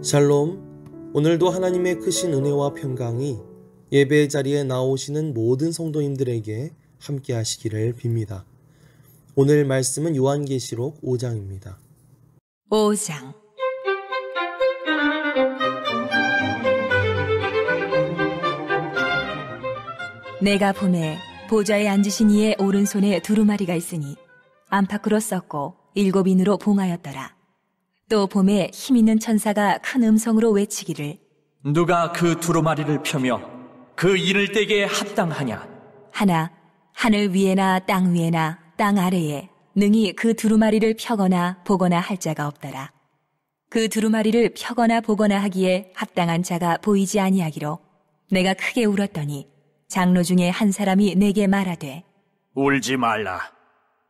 샬롬, 오늘도 하나님의 크신 은혜와 평강이 예배의 자리에 나오시는 모든 성도님들에게 함께 하시기를 빕니다. 오늘 말씀은 요한계시록 5장입니다. 5장. 내가 보매 보좌에 앉으신 이의 오른손에 두루마리가 있으니 안팎으로 썼고 7인으로 봉하였더라. 또 봄에 힘있는 천사가 큰 음성으로 외치기를 누가 그 두루마리를 펴며 그 이를 떼기에 합당하냐? 하나 하늘 위에나 땅 위에나 땅 아래에 능히 그 두루마리를 펴거나 보거나 할 자가 없더라. 그 두루마리를 펴거나 보거나 하기에 합당한 자가 보이지 아니하기로 내가 크게 울었더니 장로 중에 한 사람이 내게 말하되 울지 말라.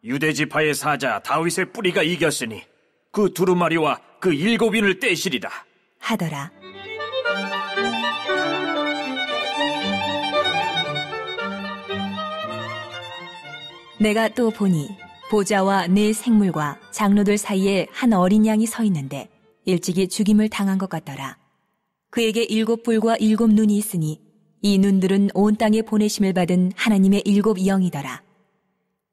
유대지파의 사자 다윗의 뿌리가 이겼으니 그 두루마리와 그 7인을 떼시리라 하더라. 내가 또 보니 보좌와 네 생물과 장로들 사이에 한 어린 양이 서 있는데 일찍이 죽임을 당한 것 같더라. 그에게 7뿔과 7눈이 있으니 이 눈들은 온 땅에 보내심을 받은 하나님의 7영이더라.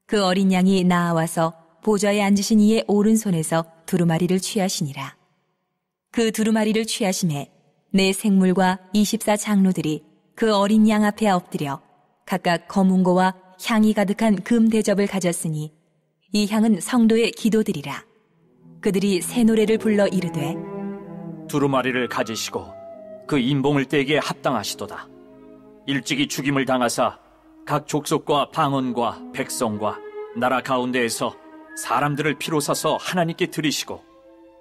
그 어린 양이 나아와서 보좌에 앉으신 이의 오른손에서 두루마리를 취하시니라. 그 두루마리를 취하심에 네 생물과 24 장로들이 그 어린 양 앞에 엎드려 각각 검은고와 향이 가득한 금 대접을 가졌으니 이 향은 성도의 기도들이라. 그들이 새 노래를 불러 이르되 두루마리를 가지시고 그 인봉을 떼기에 합당하시도다. 일찍이 죽임을 당하사 각 족속과 방언과 백성과 나라 가운데에서 사람들을 피로 사서 하나님께 드리시고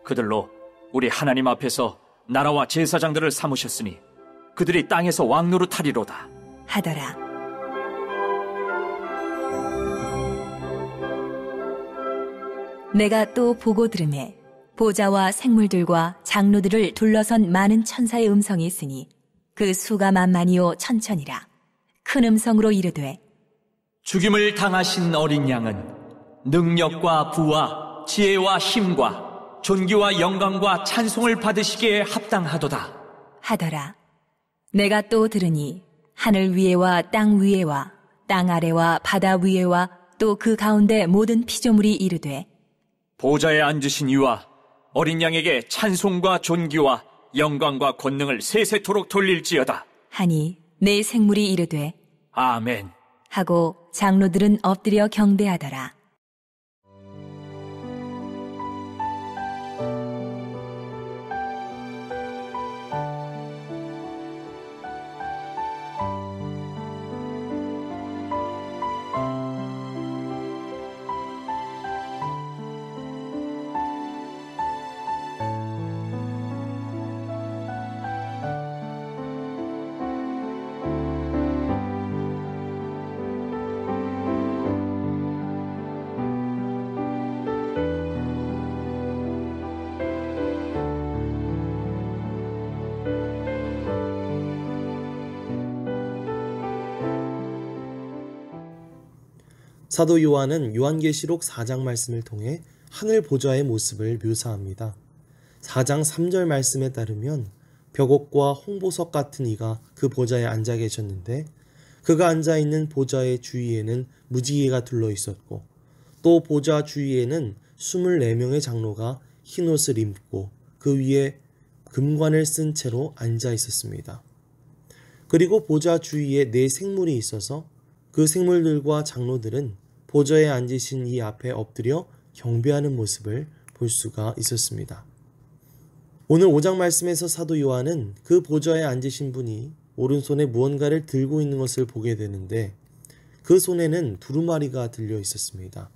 그들로 우리 하나님 앞에서 나라와 제사장들을 삼으셨으니 그들이 땅에서 왕노릇하리로다 하더라. 내가 또 보고 들으매 보좌와 생물들과 장로들을 둘러선 많은 천사의 음성이 있으니 그 수가 만만이요 천천이라. 큰 음성으로 이르되 죽임을 당하신 어린 양은 능력과 부와 지혜와 힘과 존귀와 영광과 찬송을 받으시기에 합당하도다 하더라. 내가 또 들으니 하늘 위에와 땅 위에와 땅 아래와 바다 위에와 또 그 가운데 모든 피조물이 이르되 보좌에 앉으신 이와 어린 양에게 찬송과 존귀와 영광과 권능을 세세토록 돌릴지어다 하니 네 생물이 이르되 아멘 하고 장로들은 엎드려 경배하더라. 사도 요한은 요한계시록 4장 말씀을 통해 하늘 보좌의 모습을 묘사합니다. 4장 3절 말씀에 따르면 벽옥과 홍보석 같은 이가 그 보좌에 앉아 계셨는데 그가 앉아있는 보좌의 주위에는 무지개가 둘러 있었고 또 보좌 주위에는 24명의 장로가 흰옷을 입고 그 위에 금관을 쓴 채로 앉아 있었습니다. 그리고 보좌 주위에 네 생물이 있어서 그 생물들과 장로들은 보좌에 앉으신 이 앞에 엎드려 경배하는 모습을 볼 수가 있었습니다. 오늘 5장 말씀에서 사도 요한은 그 보좌에 앉으신 분이 오른손에 무언가를 들고 있는 것을 보게 되는데 그 손에는 두루마리가 들려 있었습니다.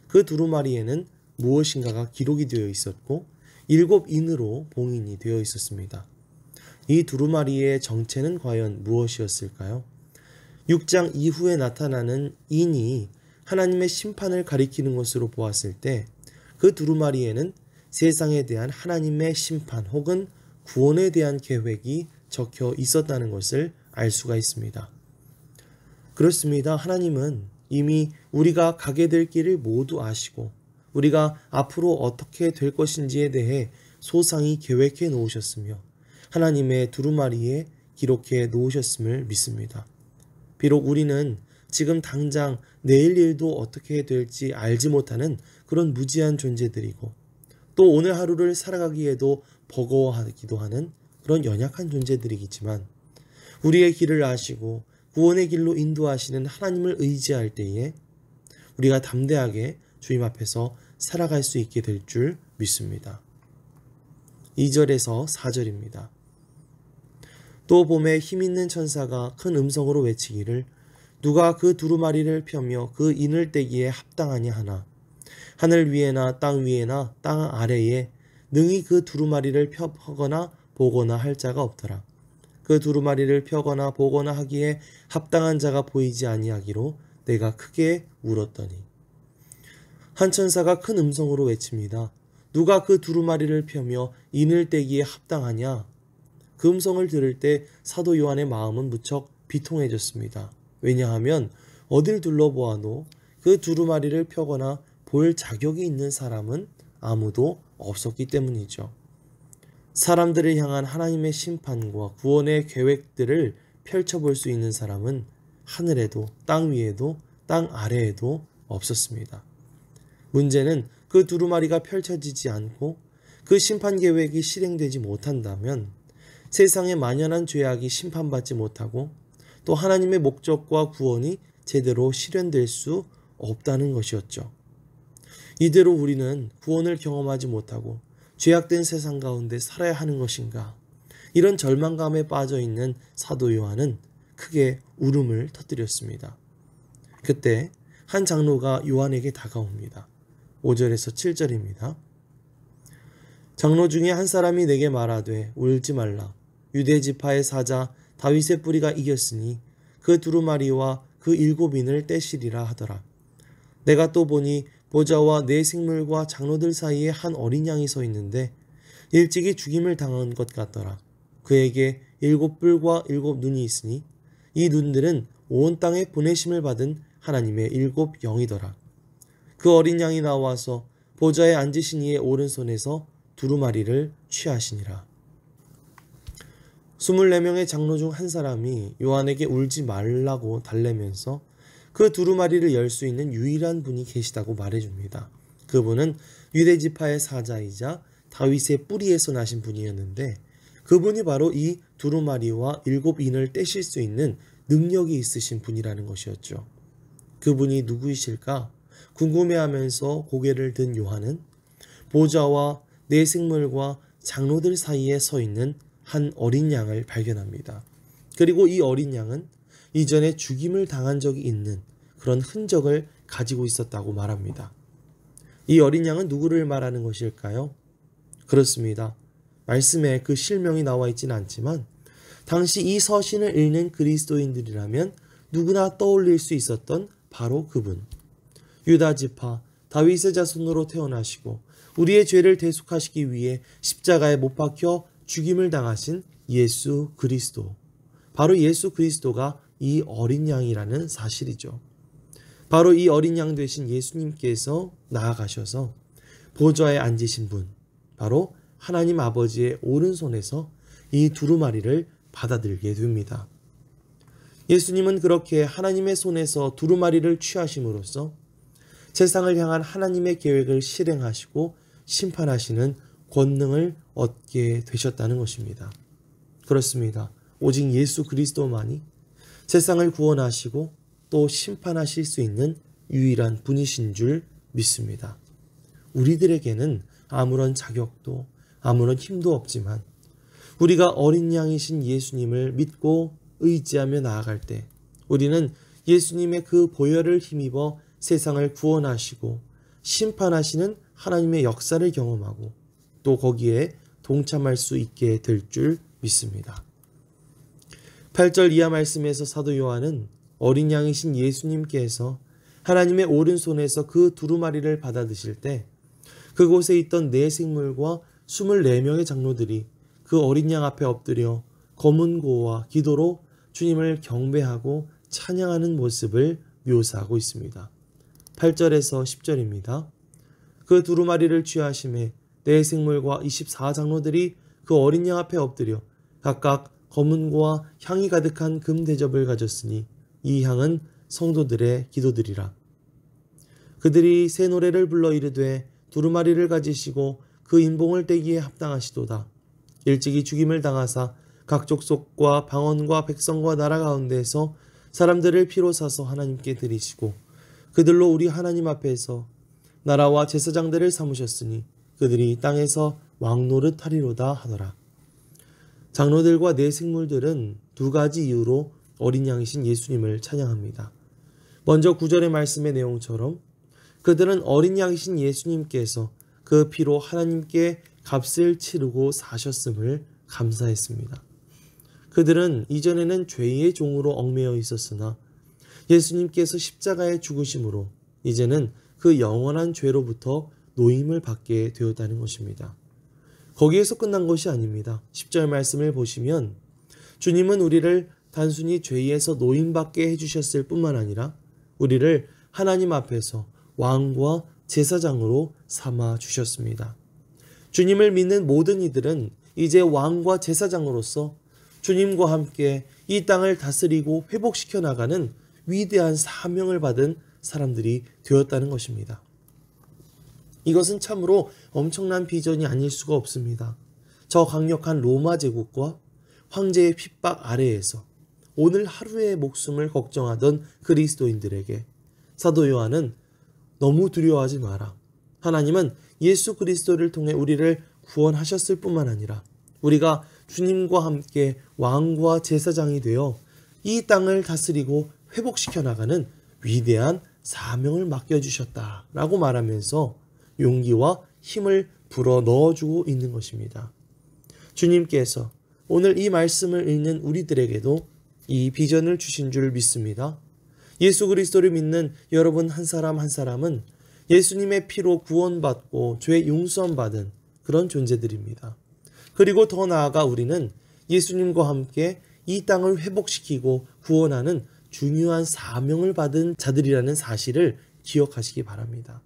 그 두루마리에는 무엇인가가 기록이 되어 있었고 7인으로 봉인이 되어 있었습니다. 이 두루마리의 정체는 과연 무엇이었을까요? 6장 이후에 나타나는 인이 하나님의 심판을 가리키는 것으로 보았을 때 그 두루마리에는 세상에 대한 하나님의 심판 혹은 구원에 대한 계획이 적혀 있었다는 것을 알 수가 있습니다. 그렇습니다. 하나님은 이미 우리가 가게 될 길을 모두 아시고 우리가 앞으로 어떻게 될 것인지에 대해 소상히 계획해 놓으셨으며 하나님의 두루마리에 기록해 놓으셨음을 믿습니다. 비록 우리는 지금 당장 내일 일도 어떻게 될지 알지 못하는 그런 무지한 존재들이고 또 오늘 하루를 살아가기에도 버거워하기도 하는 그런 연약한 존재들이겠지만 우리의 길을 아시고 구원의 길로 인도하시는 하나님을 의지할 때에 우리가 담대하게 주님 앞에서 살아갈 수 있게 될 줄 믿습니다. 2절에서 4절입니다. 또 봄에 힘있는 천사가 큰 음성으로 외치기를 누가 그 두루마리를 펴며 그 인을 떼기에 합당하냐 하나 하늘 위에나 땅 위에나 땅 아래에 능히 그 두루마리를 펴거나 보거나 할 자가 없더라. 그 두루마리를 펴거나 보거나 하기에 합당한 자가 보이지 아니하기로 내가 크게 울었더니 한 천사가 큰 음성으로 외칩니다. 누가 그 두루마리를 펴며 인을 떼기에 합당하냐? 그 음성을 들을 때 사도 요한의 마음은 무척 비통해졌습니다. 왜냐하면 어딜 둘러보아도 그 두루마리를 펴거나 볼 자격이 있는 사람은 아무도 없었기 때문이죠. 사람들을 향한 하나님의 심판과 구원의 계획들을 펼쳐볼 수 있는 사람은 하늘에도 땅 위에도 땅 아래에도 없었습니다. 문제는 그 두루마리가 펼쳐지지 않고 그 심판 계획이 실행되지 못한다면 세상의 만연한 죄악이 심판받지 못하고 또 하나님의 목적과 구원이 제대로 실현될 수 없다는 것이었죠. 이대로 우리는 구원을 경험하지 못하고 죄악된 세상 가운데 살아야 하는 것인가? 이런 절망감에 빠져 있는 사도 요한은 크게 울음을 터뜨렸습니다. 그때 한 장로가 요한에게 다가옵니다. 5절에서 7절입니다. 장로 중에 한 사람이 내게 말하되 울지 말라. 유대 지파의 사자 다윗의 뿌리가 이겼으니 그 두루마리와 그 7인을 떼시리라 하더라. 내가 또 보니 보좌와 네 생물과 장로들 사이에 한 어린 양이 서 있는데 일찍이 죽임을 당한 것 같더라. 그에게 7뿔과 7눈이 있으니 이 눈들은 온 땅에 보내심을 받은 하나님의 7영이더라. 그 어린 양이 나와서 보좌에 앉으신 이의 오른손에서 두루마리를 취하시니라. 24명의 장로 중 한 사람이 요한에게 울지 말라고 달래면서 그 두루마리를 열 수 있는 유일한 분이 계시다고 말해줍니다. 그분은 유대지파의 사자이자 다윗의 뿌리에서 나신 분이었는데 그분이 바로 이 두루마리와 7인을 떼실 수 있는 능력이 있으신 분이라는 것이었죠. 그분이 누구이실까? 궁금해하면서 고개를 든 요한은 보좌와 네 생물과 장로들 사이에 서 있는 한 어린 양을 발견합니다. 그리고 이 어린 양은 이전에 죽임을 당한 적이 있는 그런 흔적을 가지고 있었다고 말합니다. 이 어린 양은 누구를 말하는 것일까요? 그렇습니다. 말씀에 그 실명이 나와 있지는 않지만 당시 이 서신을 읽는 그리스도인들이라면 누구나 떠올릴 수 있었던 바로 그분. 유다 지파 다윗의 자손으로 태어나시고 우리의 죄를 대속하시기 위해 십자가에 못 박혀 죽임을 당하신 예수 그리스도. 바로 예수 그리스도가 이 어린 양이라는 사실이죠. 바로 이 어린 양 되신 예수님께서 나아가셔서 보좌에 앉으신 분, 바로 하나님 아버지의 오른손에서 이 두루마리를 받아들게 됩니다. 예수님은 그렇게 하나님의 손에서 두루마리를 취하심으로써 세상을 향한 하나님의 계획을 실행하시고 심판하시는 권능을 얻게 되셨다는 것입니다. 그렇습니다. 오직 예수 그리스도만이 세상을 구원하시고 또 심판하실 수 있는 유일한 분이신 줄 믿습니다. 우리들에게는 아무런 자격도 아무런 힘도 없지만 우리가 어린 양이신 예수님을 믿고 의지하며 나아갈 때 우리는 예수님의 그 보혈을 힘입어 세상을 구원하시고 심판하시는 하나님의 역사를 경험하고 또 거기에 동참할 수 있게 될 줄 믿습니다. 8절 이하 말씀에서 사도 요한은 어린 양이신 예수님께서 하나님의 오른손에서 그 두루마리를 받아 드실 때 그곳에 있던 네 생물과 24명의 장로들이 그 어린 양 앞에 엎드려 검은고와 기도로 주님을 경배하고 찬양하는 모습을 묘사하고 있습니다. 8절에서 10절입니다. 그 두루마리를 취하심에 네 생물과 24장로들이 그 어린 양 앞에 엎드려 각각 검은고와 향이 가득한 금 대접을 가졌으니 이 향은 성도들의 기도들이라. 그들이 새 노래를 불러 이르되 두루마리를 가지시고 그 인봉을 떼기에 합당하시도다. 일찍이 죽임을 당하사 각 족속과 방언과 백성과 나라 가운데에서 사람들을 피로 사서 하나님께 드리시고 그들로 우리 하나님 앞에서 나라와 제사장들을 삼으셨으니 그들이 땅에서 왕노릇 하리로다 하더라. 장로들과 네 생물들은 두 가지 이유로 어린 양이신 예수님을 찬양합니다. 먼저 9절의 말씀의 내용처럼 그들은 어린 양이신 예수님께서 그 피로 하나님께 값을 치르고 사셨음을 감사했습니다. 그들은 이전에는 죄의 종으로 얽매여 있었으나 예수님께서 십자가의 죽으심으로 이제는 그 영원한 죄로부터 노임을 받게 되었다는 것입니다. 거기에서 끝난 것이 아닙니다. 10절 말씀을 보시면 주님은 우리를 단순히 죄에서 노임받게 해주셨을 뿐만 아니라 우리를 하나님 앞에서 왕과 제사장으로 삼아 주셨습니다. 주님을 믿는 모든 이들은 이제 왕과 제사장으로서 주님과 함께 이 땅을 다스리고 회복시켜 나가는 위대한 사명을 받은 사람들이 되었다는 것입니다. 이것은 참으로 엄청난 비전이 아닐 수가 없습니다. 저 강력한 로마 제국과 황제의 핍박 아래에서 오늘 하루의 목숨을 걱정하던 그리스도인들에게 사도 요한은 너무 두려워하지 마라. 하나님은 예수 그리스도를 통해 우리를 구원하셨을 뿐만 아니라 우리가 주님과 함께 왕과 제사장이 되어 이 땅을 다스리고 회복시켜 나가는 위대한 사명을 맡겨주셨다라고 말하면서 용기와 힘을 불어 넣어주고 있는 것입니다. 주님께서 오늘 이 말씀을 읽는 우리들에게도 이 비전을 주신 줄 믿습니다. 예수 그리스도를 믿는 여러분 한 사람 한 사람은 예수님의 피로 구원받고 죄 용서함 받은 그런 존재들입니다. 그리고 더 나아가 우리는 예수님과 함께 이 땅을 회복시키고 구원하는 중요한 사명을 받은 자들이라는 사실을 기억하시기 바랍니다.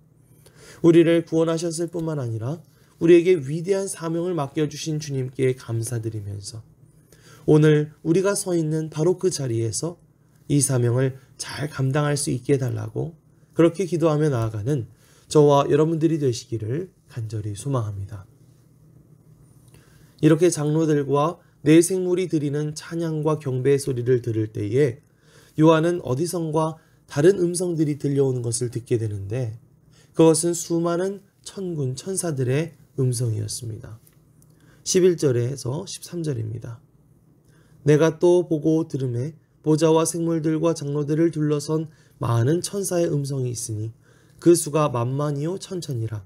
우리를 구원하셨을 뿐만 아니라 우리에게 위대한 사명을 맡겨주신 주님께 감사드리면서 오늘 우리가 서 있는 바로 그 자리에서 이 사명을 잘 감당할 수 있게 해달라고 그렇게 기도하며 나아가는 저와 여러분들이 되시기를 간절히 소망합니다. 이렇게 장로들과 네 생물이 드리는 찬양과 경배의 소리를 들을 때에 요한은 어디선가 다른 음성들이 들려오는 것을 듣게 되는데 그것은 수많은 천군 천사들의 음성이었습니다. 11절에서 13절입니다. 내가 또 보고 들음에 보좌와 생물들과 장로들을 둘러선 많은 천사의 음성이 있으니 그 수가 만만이요 천천이라.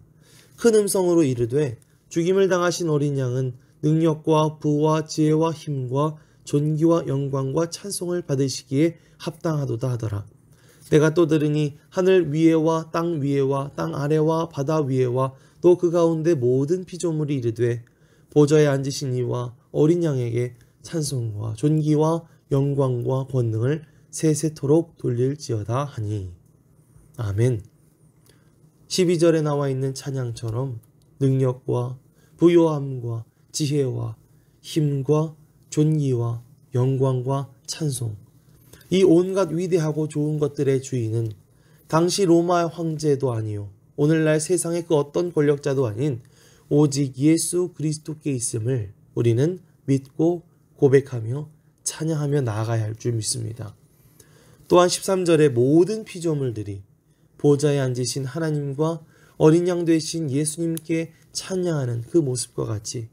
큰 음성으로 이르되 죽임을 당하신 어린 양은 능력과 부와 지혜와 힘과 존귀와 영광과 찬송을 받으시기에 합당하도다 하더라. 내가 또 들으니 하늘 위에와 땅 위에와 땅 아래와 바다 위에와 또 그 가운데 모든 피조물이 이르되 보좌에 앉으신 이와 어린 양에게 찬송과 존귀와 영광과 권능을 세세토록 돌릴지어다 하니. 아멘. 12절에 나와 있는 찬양처럼 능력과 부요함과 지혜와 힘과 존귀와 영광과 찬송, 이 온갖 위대하고 좋은 것들의 주인은 당시 로마 황제도 아니요 오늘날 세상의 그 어떤 권력자도 아닌 오직 예수 그리스도께 있음을 우리는 믿고 고백하며 찬양하며 나아가야 할 줄 믿습니다. 또한 13절에 모든 피조물들이 보좌에 앉으신 하나님과 어린 양 되신 예수님께 찬양하는 그 모습과 같이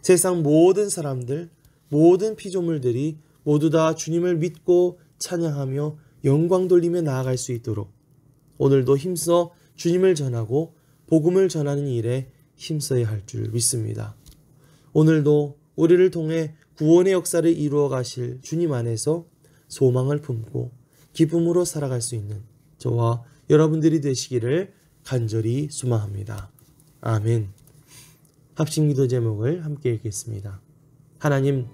세상 모든 사람들, 모든 피조물들이 모두 다 주님을 믿고 찬양하며 영광 돌리며 나아갈 수 있도록 오늘도 힘써 주님을 전하고 복음을 전하는 일에 힘써야 할 줄 믿습니다. 오늘도 우리를 통해 구원의 역사를 이루어 가실 주님 안에서 소망을 품고 기쁨으로 살아갈 수 있는 저와 여러분들이 되시기를 간절히 소망합니다. 아멘. 합심기도 제목을 함께 읽겠습니다. 하나님,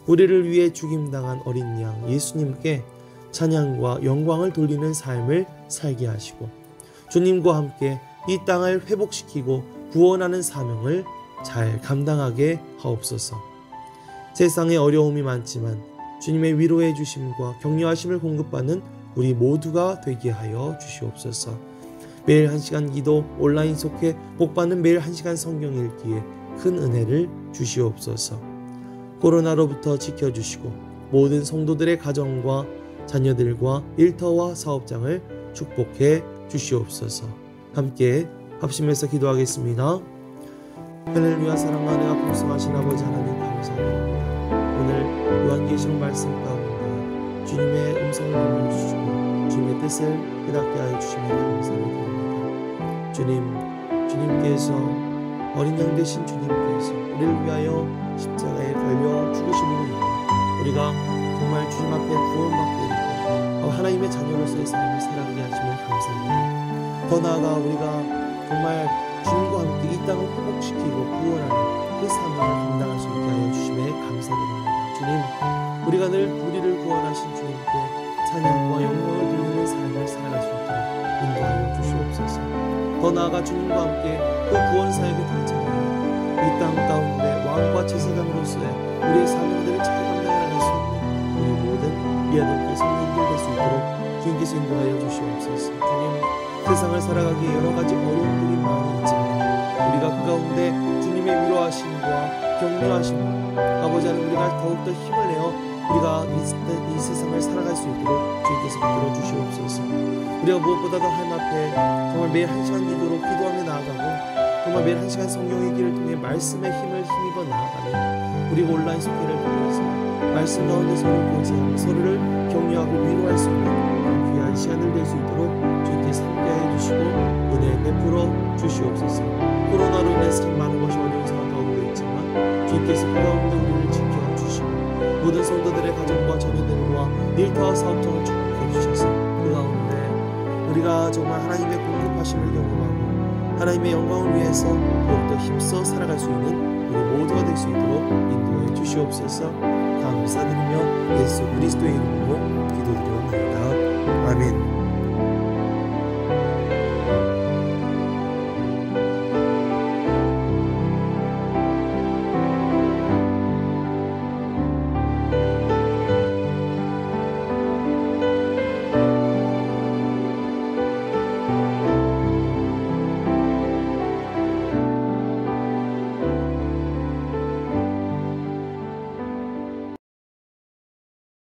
우리를 위해 죽임당한 어린 양 예수님께 찬양과 영광을 돌리는 삶을 살게 하시고 주님과 함께 이 땅을 회복시키고 구원하는 사명을 잘 감당하게 하옵소서. 세상에 어려움이 많지만 주님의 위로해 주심과 격려하심을 공급받는 우리 모두가 되게 하여 주시옵소서. 매일 1시간 기도, 온라인 속해 복받는 매일 1시간 성경 읽기에 큰 은혜를 주시옵소서. 코로나로부터 지켜주시고 모든 성도들의 가정과 자녀들과 일터와 사업장을 축복해 주시옵소서. 함께 합심해서 기도하겠습니다. 하늘을 위하 사랑하는 풍성하신 아버지 하나님 감사드립니다. 오늘 요한계시록 말씀 가운데 주님의 음성을 들려주시고 주님의 뜻을 깨닫게 하여 주시면 감사드립니다. 주님께서 어린 양 되신 주님께서 우리를 위하여 십자가에 걸려 죽으심으로 인해 우리가 정말 주님 앞에 구원받게 되고 하나님의 자녀로서의 삶을 살아가게 하심을 감사합니다. 더 나아가 우리가 정말 주님과 함께 이 땅을 회복시키고 구원하는 그 사명을 감당할 수 있게 하여 주심에 감사드립니다. 주님, 우리가 늘 우리를 구원하신 주님께 찬양과 영광을 돌리는 삶을 살아갈 수 있도록 인도하여 주시옵소서. 더 나아가 주님과 함께 그 구원사역에 동참하여 이 땅 가운데 왕과 제사장으로서의 우리의 사명들을 잘 감당해 나갈 수 있는 우리 모든 미아도교 성도들 될 수 있도록 주님께서 인도하여 주시옵소서. 주님, 세상을 살아가기에 여러 가지 어려움들이 많이 있지만 우리가 그 가운데 주님의 위로하심과 격려하심과 아버지 하나님 우리가 더욱더 힘을 내어 우리가 이 세상을 살아갈 수 있도록 주님께서 이끌어 주시옵소서. 우리가 무엇보다도 하나님 앞에 정말 매일 1시간 기도로 기도하며 나아가고 정말 매일 1시간 성경 읽기를 통해 말씀의 힘을 힘입어 나아가며 우리가 온라인 속회를 통해서 말씀 가운데 서로 교제하며 서로를 격려하고 위로할 수 있는 그런 귀한 시간을 낼 수 있도록 주님께서 함께해 주시고 은혜 베풀어 주시옵소서. 코로나로 인해서 참 많은 것이 어려운 상황 가운데 있지만 주님께서 그 가운데 우리를 지켜주시고 모든 성도들의 가정과 자녀들과 일터와 사업장을 축복해 주셔서 그 가운데 우리가 정말 하나님의 공급하심을 경험하고 하나님의 영광을 위해서 더욱더 힘써 살아갈 수 있는 우리 모두가 될 수 있도록 인도해 주시옵소서. 감사드리며 예수 그리스도의 이름으로 기도드리옵나이다. 아멘.